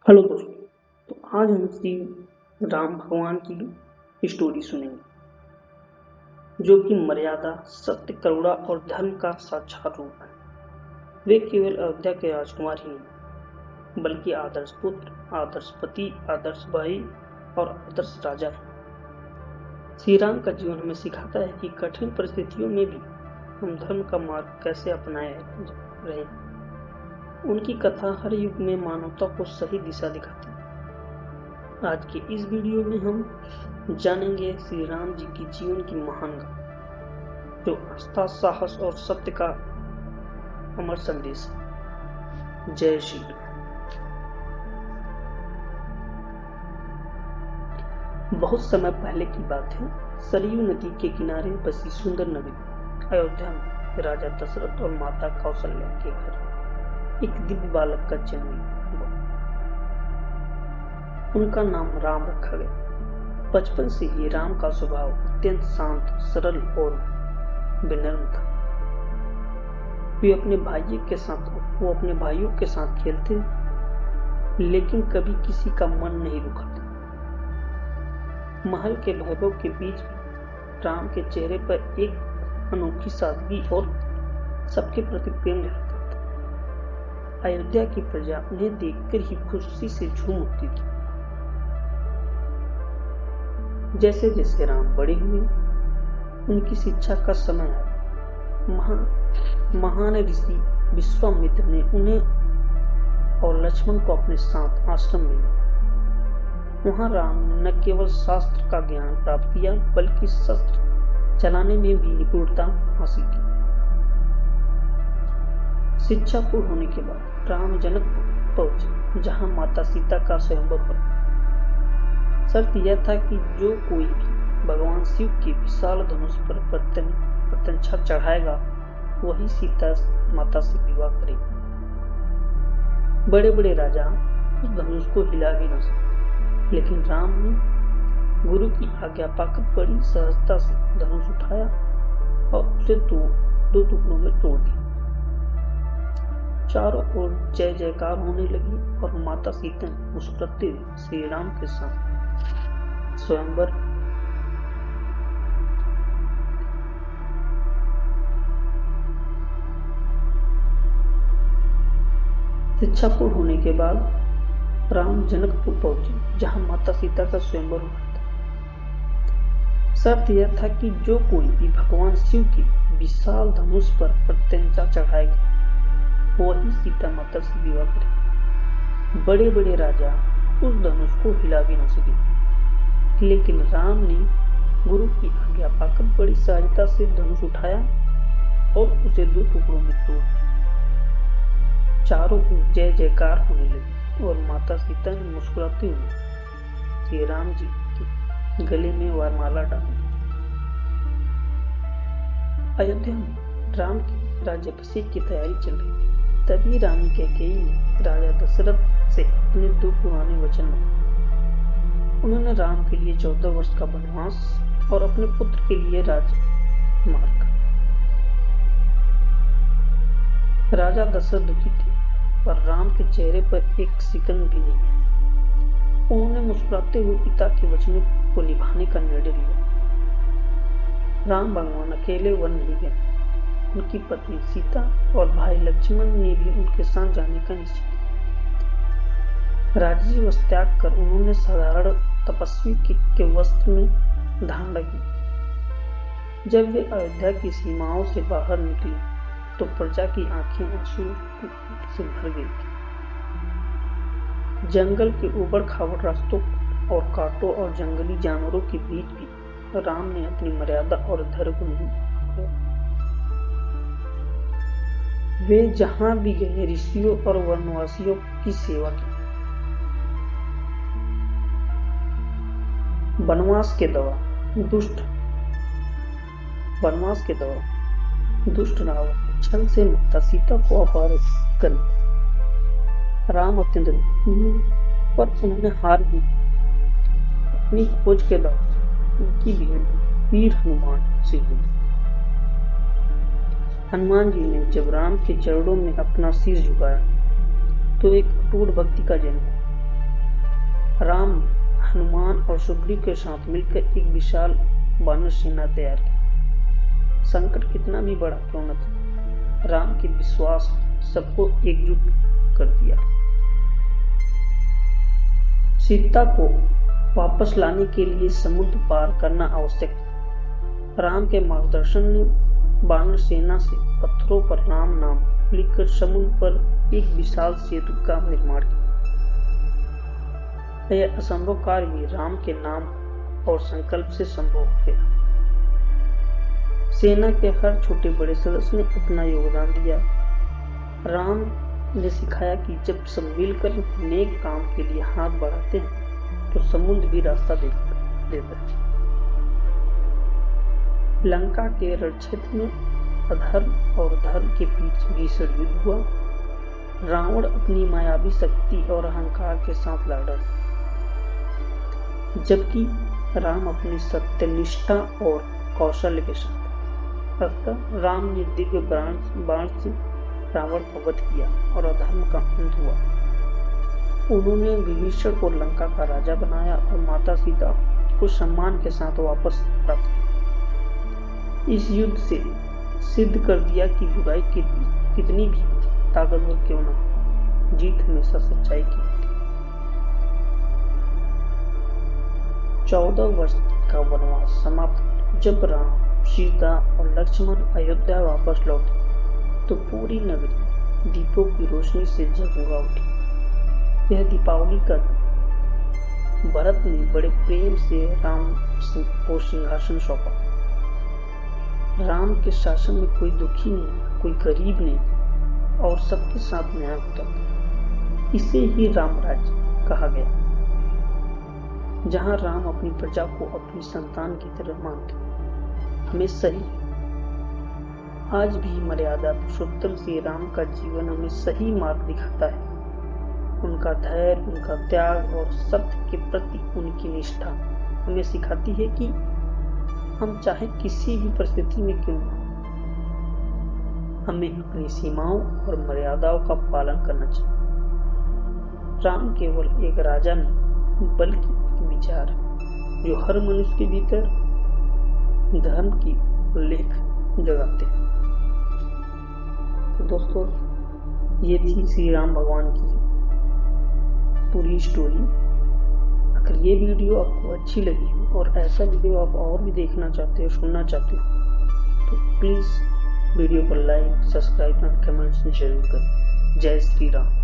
Hello दोस्तों। तो आज हम श्री राम भगवान की स्टोरी सुनेंगे, जो कि मर्यादा, सत्य, करुणा और धर्म का साक्षात रूप है। वे केवल अयोध्या के राजकुमार ही नहीं, बल्कि आदर्श पुत्र, आदर्श पति, आदर्श भाई और आदर्श राजा हैं। श्री राम का जीवन हमें सिखाता है कि कठिन परिस्थितियों में भी हम धर्म का मार्ग कैसे अपनाए रहे। उनकी कथा हर युग में मानवता को सही दिशा दिखाती है। आज के इस वीडियो में हम जानेंगे श्री राम जी की जीवन की महान गाथा, जो आस्था, साहस और सत्य का अमर संदेश है। जय श्री राम। बहुत समय पहले की बात है। सरयू नदी के किनारे बसी सुंदर नगरी अयोध्या में राजा दशरथ और माता कौशल्या के घर एक दिव्य बालक का जन्म हुआ। उनका नाम राम रखा गया। बचपन से ही राम का स्वभाव अत्यंत शांत, सरल और विनम्र था। वो अपने भाइयों के साथ खेलते, लेकिन कभी किसी का मन नहीं रुकाते। महल के वैभव के बीच राम के चेहरे पर एक अनोखी सादगी और सबके प्रति प्रेम झलकता था। अयोध्या की प्रजा उन्हें देखकर ही खुशी से झूम उठती थी। जैसे जैसे राम बड़े हुए, उनकी शिक्षा का समय आया। महान ऋषि विश्वामित्र ने उन्हें और लक्ष्मण को अपने साथ आश्रम में लिया। वहां राम ने न केवल शास्त्र का ज्ञान प्राप्त किया, बल्कि शस्त्र चलाने में भी निपुणता हासिल की। शिक्षा पूर्ण होने के बाद राम जनकपुर पहुंचे, जहां माता सीता का स्वयंवर हुआ। शर्त यह था कि जो कोई भी भगवान शिव के विशाल धनुष पर प्रत्यंचा चढ़ाएगा, वही सीता माता से विवाह करेगा। बड़े बड़े राजा उस धनुष को हिला भी न सके, लेकिन राम ने गुरु की आज्ञा पाकर बड़ी सहजता से धनुष उठाया और उसे दो टुकड़ों में तोड़ दिया। चारों ओर जय जयकार होने लगी और माता सीता ने मुस्कुराते हुए श्री राम के साथ स्वयंवर शिक्षा पूर्ण होने के बाद राम जनकपुर पहुंचे, जहां माता सीता का स्वयंवर हुआ था। शर्त यह था कि जो कोई भी भगवान शिव के विशाल धनुष पर प्रत्यंचा चढ़ाएगा, वही सीता माता से विवाह करेगा। बड़े बड़े राजा उस धनुष को हिला भी न सके, लेकिन राम ने गुरु की आज्ञा पाकर बड़ी सहजता से धनुष उठाया और उसे दो टुकड़ों में तोड़ दिया। चारों ओर जय जयकार होने लगी और माता सीता ने मुस्कुराते हुए श्री राम जी के गले में वरमाला डाल दी। अयोध्या में राम की राज्याभिषेक की तैयारी चल रही थी। तभी रानी कैकेयी ने राजा दशरथ से अपने दो पुराने वचन मांगे। उन्होंने राम के लिए 14 वर्ष का वनवास और अपने पुत्र के लिए राजमार्ग। राजा दशरथ दुखी थे, पर राम के चेहरे पर एक सिकन भी नहीं है। उन्होंने मुस्कुराते हुए पिता के वचनों को निभाने का निर्णय लिया। राम भगवान अकेले वन नहीं गए। उनकी पत्नी सीता और भाई लक्ष्मण ने भी उनके साथ जाने का निश्चय किया। राज्यवश त्याग कर उन्होंने साधारण तपस्वी के वस्त्र में धारण किया। जब वे अयोध्या की सीमाओं से बाहर निकले, तो प्रजा की आंखें आंसू से भर गई थी। जंगल के ऊबड़ खाबड़ रास्तों और कांटों और जंगली जानवरों के बीच भी राम ने अपनी मर्यादा और धैर्य को नहीं खोया। वे जहां भी गए, ऋषियों और वनवासियों की सेवा की। वनवास के दौरान दुष्ट रावण छल से माता सीता को अपहरित कर लिया। राम अत्यंत दुखी, पर उन्होंने हार दी। अपनी खोज के दौरान उनकी भेंट वीर हनुमान से हुई। हनुमान जी ने जब राम के चरणों में अपना शीश झुकाया, तो एक अटूट भक्ति का जन्म हुआ। राम हनुमान और सुग्रीव के साथ मिलकर एक विशाल वानर सेना तैयार की। संकट कितना भी बड़ा क्यों न था, राम के विश्वास सबको एकजुट कर दिया। सीता को वापस लाने के लिए समुद्र पार करना आवश्यक था। राम के मार्गदर्शन ने वानर सेना से पत्थरों पर राम नाम लिखकर समुद्र पर एक विशाल सेतु का निर्माण किया। यह असंभव कार्य भी राम के नाम और संकल्प से संभव हो गया। सेना के हर छोटे बड़े सदस्य ने अपना योगदान दिया। राम ने सिखाया कि जब सब मिलकर नेक काम के लिए हाथ बढ़ाते हैं तो समुद्र भी रास्ता देता है। लंका के रण क्षेत्र में अधर्म और धर्म के बीच भीषण युद्ध हुआ। रावण अपनी मायावी शक्ति और अहंकार के साथ लड़ रहा, जबकि राम अपनी सत्यनिष्ठा और कौशल्य के साथ। अतः राम ने दिव्य बाण से रावण का वध किया और अधर्म का अंत हुआ। उन्होंने विभीषण को लंका का राजा बनाया और माता सीता को सम्मान के साथ वापस प्राप्त किया। इस युद्ध से सिद्ध कर दिया कि बुराई कितनी भी ताकतवर क्यों न हो, जीत हमेशा सच्चाई की होती है। 14 वर्ष का वनवास समाप्त। जब राम, सीता और लक्ष्मण अयोध्या वापस लौटे तो पूरी नगरी दीपों की रोशनी से जगमगा उठी। यह दीपावली का दिन भरत ने बड़े प्रेम से राम को सिंहासन सौंपा। राम के शासन में कोई दुखी नहीं, कोई गरीब नहीं और सबके साथ न्याय होता था। इसे ही राम राज्य कहा गया, जहां राम अपनी प्रजा को अपनी संतान की तरह मानते। हमें सही आज भी मर्यादा पुरुषोत्तम श्री राम का जीवन हमें सही मार्ग दिखाता है। उनका धैर्य, उनका त्याग और सत्य के प्रति उनकी निष्ठा हमें सिखाती है कि हम चाहे किसी भी परिस्थिति में क्यों न, हमें अपनी सीमाओं और मर्यादाओं का पालन करना चाहिए। राम केवल एक राजा नहीं बल्कि एक विचार है जो हर मनुष्य के भीतर धर्म की उल्लेख जगाते हैं। तो दोस्तों, ये थी श्री राम भगवान की पूरी स्टोरी। अगर ये वीडियो आपको अच्छी लगी हो और ऐसा वीडियो आप और भी देखना चाहते हो, सुनना चाहते हो, तो प्लीज वीडियो को लाइक, सब्सक्राइब और कमेंट्स जरूर करें। जय श्री राम।